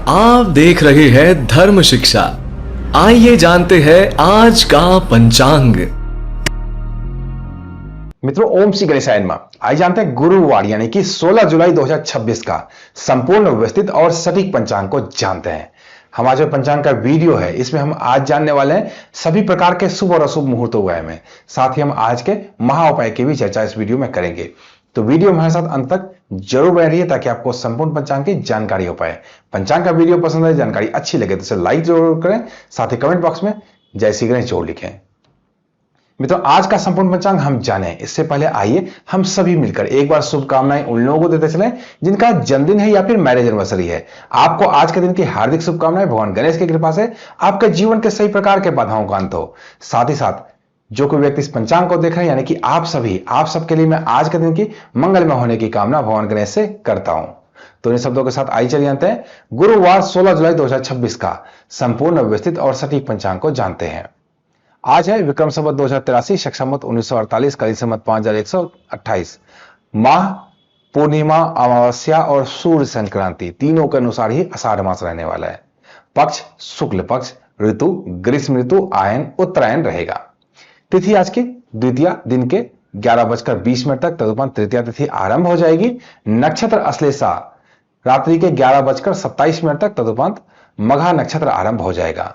आप देख रहे हैं धर्म शिक्षा। आइए जानते हैं आज का पंचांग। मित्रों, ओम श्री गणेशाय नमः। आइए जानते हैं गुरुवार यानी कि 16 जुलाई 2026 का संपूर्ण व्यवस्थित और सटीक पंचांग को जानते हैं। हमारा जो पंचांग का वीडियो है इसमें हम आज जानने वाले हैं सभी प्रकार के शुभ और अशुभ मुहूर्तों के बारे में। साथ ही हम आज के महा उपाय की भी चर्चा इस वीडियो में करेंगे। तो वीडियो हमारे साथ अंत तक जरूर बने रहिए ताकि आपको संपूर्ण पंचांग की जानकारी हो पाए। पंचांग का वीडियो पसंद है, जानकारी अच्छी लगे तो इसे लाइक जरूर करें, साथ ही कमेंट बॉक्स में जय श्री गणेश जरूर लिखें। मित्रों, आज का संपूर्ण पंचांग हम जाने इससे पहले आइए हम सभी मिलकर एक बार शुभकामनाएं उन लोगों को देते चलें जिनका जन्मदिन है या फिर मैरिज एनिवर्सरी है। आपको आज के दिन की हार्दिक शुभकामनाएं। भगवान गणेश की कृपा से आपके जीवन के सही प्रकार के बाधाओं का अंत हो। साथ ही साथ जो कोई व्यक्ति इस पंचांग को देख रहे हैं यानी कि आप सबके लिए मैं आज के दिन की मंगलमय होने की कामना भगवान गणेश से करता हूं। तो इन शब्दों के साथ आइए चलिए जानते हैं गुरुवार 16 जुलाई 2026 का संपूर्ण व्यवस्थित और सटीक पंचांग को जानते हैं। आज है विक्रम संवत 2083, शक संवत 1948, कली संवत 5128। माह, पूर्णिमा, अमावस्या और सूर्य संक्रांति तीनों के अनुसार ही आषाढ़ मास रहने वाला है। पक्ष शुक्ल पक्ष, ऋतु ग्रीष्म ऋतु, आयन उत्तरायण रहेगा। तिथि आज की द्वितीया दिन के 11:20 तक, तदुपरांत तृतीया तिथि आरंभ हो जाएगी। नक्षत्र अश्लेषा रात्रि के 11:27 तक, तदुपरांत मघा नक्षत्र आरंभ हो जाएगा।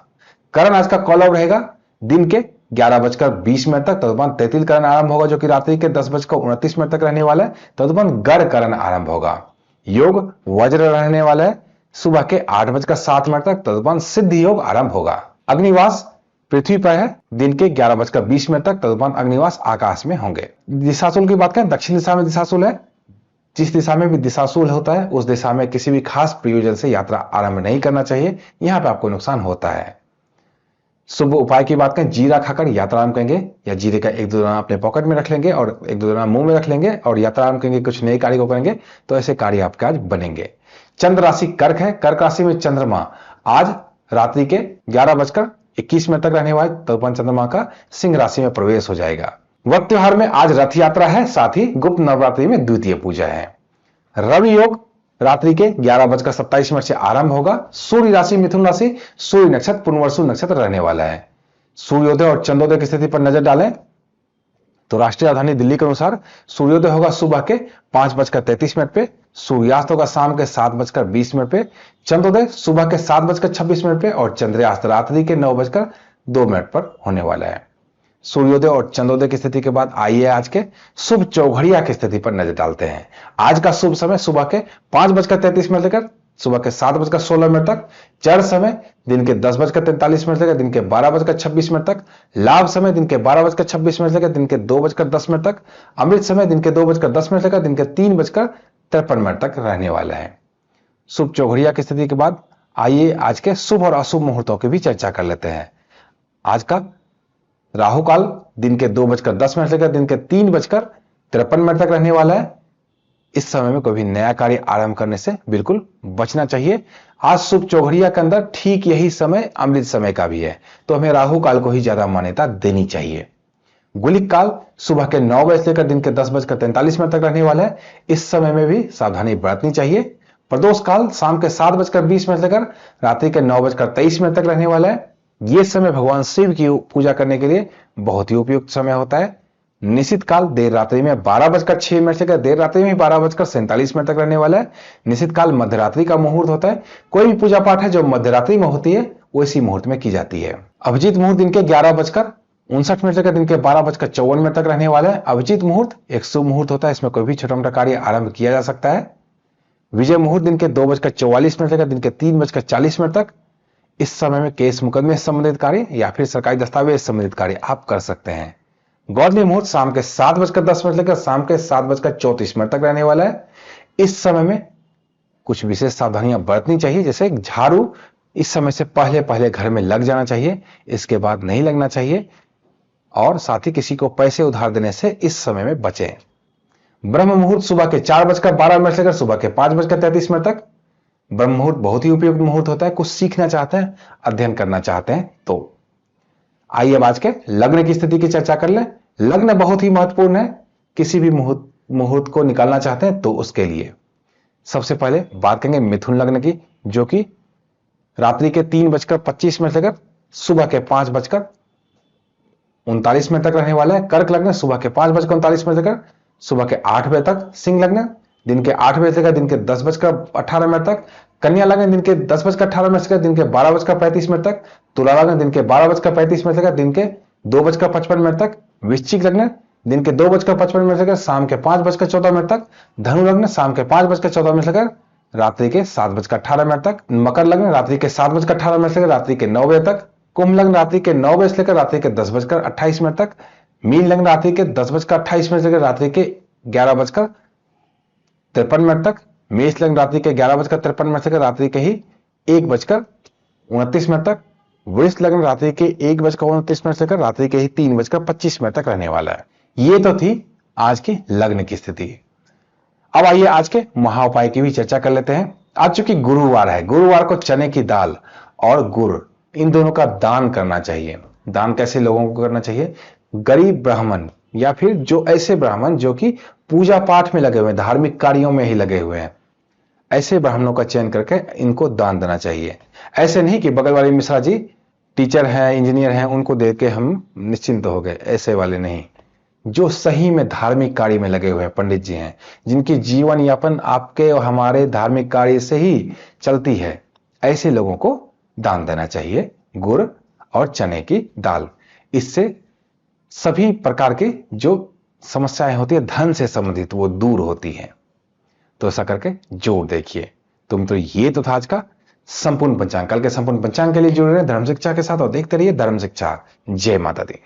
करण आज का कौलव रहेगा दिन के 11:20 तक, तदुपरांत तैतिल करण आरंभ होगा जो कि रात्रि के 10:29 तक रहने वाला है। तदुपरांत गढ़ करण आरंभ होगा। योग वज्र रहने वाला है सुबह के 8:07 तक, तदुपरांत सिद्ध योग आरंभ होगा। अग्निवास पृथ्वी पर है दिन के 11:20 तक, तदुपरांत अग्निवास आकाश में होंगे। दिशाशूल की बात करें, दक्षिण दिशा में दिशाशूल है। जिस दिशा में भी दिशाशूल होता है उस दिशा में किसी भी खास प्रयोजन से यात्रा आरंभ नहीं करना चाहिए, यहां पे आपको नुकसान होता है। शुभ उपाय की बात करें, जीरा खाकर यात्रा आरंभ करेंगे या जीरे का 1-2 दाना अपने पॉकेट में रख लेंगे और 1-2 दाना मुंह में रख लेंगे और यात्रा आरंभ करेंगे। कुछ नए कार्य को करेंगे तो ऐसे कार्य आपके आज बनेंगे। चंद्र राशि कर्क है। कर्क राशि में चंद्रमा आज रात्रि के 11:21 तक रहने वाले, तदुपरांत चंद्रमा का सिंह राशि में प्रवेश हो जाएगा। वक्त त्योहार में आज रथ यात्रा है, साथ ही गुप्त नवरात्रि में द्वितीय पूजा है। रवि योग रात्रि के 11:27 से आरंभ होगा। सूर्य राशि मिथुन राशि, सूर्य नक्षत्र पुनर्वसु नक्षत्र रहने वाला है। सूर्योदय और चंद्रोदय की स्थिति पर नजर डालें तो राष्ट्रीय राजधानी दिल्ली के अनुसार सूर्योदय होगा सुबह के 5:33 पे, सूर्यास्त होगा शाम के 7:20 पे, चंद्रोदय सुबह के 7:26 पे और चंद्रास्त रात्रि के 9:02 पर होने वाला है। सूर्योदय और चंद्रोदय की स्थिति के बाद आइए आज के शुभ चौघड़िया की स्थिति पर नजर डालते हैं। आज का शुभ समय सुबह के 5:33 लेकर सुबह के 7:16 तक, चर समय दिन के 10:43 लेकर दिन के 12:26 तक, लाभ समय दिन के 12:26 लेकर दिन के 2:10 तक, अमृत समय दिन के 2:10 लेकर दिन के 3:53 तक रहने वाला है। शुभ चौघड़िया की स्थिति के बाद आइए आज के शुभ और अशुभ मुहूर्तों की भी चर्चा कर लेते हैं। आज का राहु काल दिन के 2:10 लेकर दिन के 3:53 तक रहने वाला है। इस समय में कोई भी नया कार्य आरंभ करने से बिल्कुल बचना चाहिए। आज शुभ चौघड़िया के अंदर ठीक यही समय अमृत समय का भी है, तो हमें राहु काल को ही ज्यादा मान्यता देनी चाहिए। गुलिक काल सुबह के 9 बजे लेकर दिन के 10:43 तक रहने वाला है। इस समय में भी सावधानी बरतनी चाहिए। प्रदोष काल शाम के 7:20 लेकर रात्रि के 9:23 तक रहने वाला है। यह समय भगवान शिव की पूजा करने के लिए बहुत ही उपयुक्त समय होता है। निशित काल देर रात्रि में 12:06 से देर रात्रि में 12:47 तक रहने वाला है। निशित काल मध्यरात्रि का मुहूर्त होता है। कोई भी पूजा पाठ है जो मध्यरात्रि में होती है वो इसी मुहूर्त में की जाती है। अभिजीत मुहूर्त दिन के 11:59 से दिन के 12:54 तक रहने वाला है। अभिजीत मुहूर्त एक शुभ मुहूर्त होता है, इसमें कोई भी छोटा मोटा कार्य आरंभ किया जा सकता है। विजय मुहूर्त दिन के 2:44 से दिन के 3:40 तक। इस समय में केस मुकदमे से संबंधित कार्य या फिर सरकारी दस्तावेज से संबंधित कार्य आप कर सकते हैं। गौरली मुहूर्त शाम के 7:10 लेकर शाम के 7:34 तक रहने वाला है। इस समय में कुछ विशेष सावधानियां बरतनी चाहिए, जैसे झाड़ू इस समय से पहले पहले घर में लग जाना चाहिए, इसके बाद नहीं लगना चाहिए, और साथ ही किसी को पैसे उधार देने से इस समय में बचें। ब्रह्म मुहूर्त सुबह के 4:12 से लेकर सुबह के 5:33 तक। ब्रह्म मुहूर्त बहुत ही उपयुक्त मुहूर्त होता है। कुछ सीखना चाहते हैं, अध्ययन करना चाहते हैं तो। आइए अब आज के लग्न की स्थिति की चर्चा कर लें। लग्न बहुत ही महत्वपूर्ण है। किसी भी मुहूर्त को निकालना चाहते हैं तो उसके लिए सबसे पहले बात करेंगे मिथुन लग्न की, जो कि रात्रि के 3:25 से लेकर सुबह के 5:39 तक रहने वाला है। कर्क लग्न सुबह के 5:39 से लेकर सुबह के 8 बजे तक। सिंह लग्न दिन के 8 बजे से लेकर दिन के 10:18 तक। कन्या लग्न दिन के 10:18 से लेकर दिन के 12:35 तक। तुला लग्न दिन के 12:35 से लेकर दिन के 2:55 तक। वृश्चिक लग्न दिन के 2:55 से लेकर शाम के 5:14 तक। धनु लग्न शाम के 5:14 से लेकर रात्रि के 7:18 तक। मकर लग्न रात्रि के 7:18 से लेकर रात्रि के 9 बजे तक। कुंभ लग्न रात्रि के 9 बजे से लेकर रात्रि के 10:28 तक। मीन लग्न रात्रि के 10:28 से लेकर रात्रि के 11:53 तक। मेष लग्न रात्रि के 11:53 से लेकर रात्रि के ही 1:29 तक। वृष लग्न रात्रि के 1:29 से लेकर रात्रि के ही 3:25 तक रहने वाला है। ये तो थी आज की लग्न की स्थिति। अब आइए आज के महाउपाय की भी चर्चा कर लेते हैं। आज चूंकि गुरुवार है, गुरुवार को चने की दाल और गुड़ इन दोनों का दान करना चाहिए। दान कैसे लोगों को करना चाहिए? गरीब ब्राह्मण या फिर जो ऐसे ब्राह्मण जो कि पूजा पाठ में लगे हुए हैं, धार्मिक कार्यों में ही लगे हुए हैं, ऐसे ब्राह्मणों का चयन करके इनको दान देना चाहिए। ऐसे नहीं कि बगल वाले मिश्रा जी टीचर हैं, इंजीनियर हैं, उनको दे के हम निश्चिंत हो गए, ऐसे वाले नहीं। जो सही में धार्मिक कार्य में लगे हुए पंडित जी हैं, जिनकी जीवन यापन आपके और हमारे धार्मिक कार्य से ही चलती है, ऐसे लोगों को दान देना चाहिए गुड़ और चने की दाल। इससे सभी प्रकार की जो समस्याएं होती है धन से संबंधित वो दूर होती हैं। तो ऐसा करके जोर देखिए। ये तो था आज का संपूर्ण पंचांग। कल के संपूर्ण पंचांग के लिए जुड़े रहे धर्म शिक्षा के साथ और देखते रहिए धर्म शिक्षा। जय माता दी।